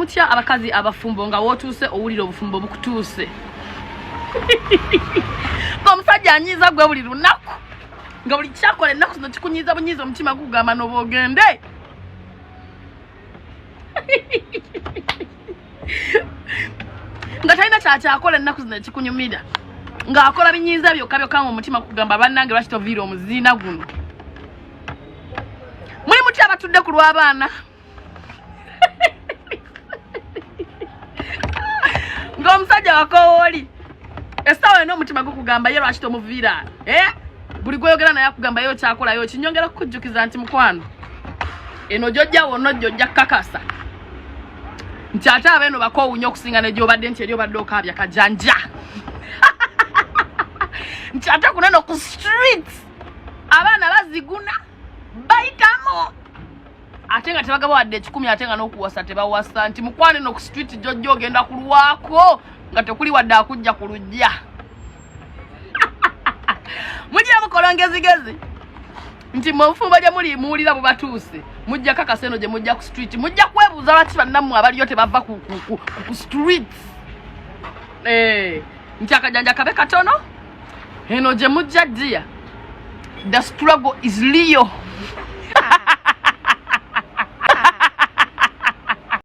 mutya abakazi abafumbo nga wotuuse owulira obufumbo bukutuuse. Omusajja anyiiza gwe buli lunaku nga buli kyakola ennaku zino kikunyiiza bunyiiza omutima gugamba n'obwogende. Nga talina kyakyakola ennaku zino ekikunyumira ng'akola binyiiza byokka byokka nga omutima kugamba bannange lwaki toviira omuziina guno. Muli mutya abatudde ku lw'abaana ng'omusajja wakowooli essaawa eno omutima gukugamba ye lwaki tomuviira buli gweyogera naye akugamba yo kyakolayo kinyongera kukujjukiza nti mukwano eno gyojja wonna gyojja kakasa nti ate abeeno bakoowunya okusinga ne gyobadde nti eri obadde okaabya kajanja. Nti ate kuneno ku streets abaana baziguna bayitamu ate nga tebagaba wadde 10 ate nga n'okuwasa tebawasa nti mukwano eno ku street gyojja ogenda kulwako nga tekuli wadde akujja ku lujja. Mujja mukolongezigezi nti mufumbo gye muli muwulira bubatuuse mujja kakaseno gye mujja ku street mujja kwebuuza lwaki bannammwe abaliyo tebava ku streets. Nti akajanja kabe katono eno gye mujja ddiya. The struggle is real.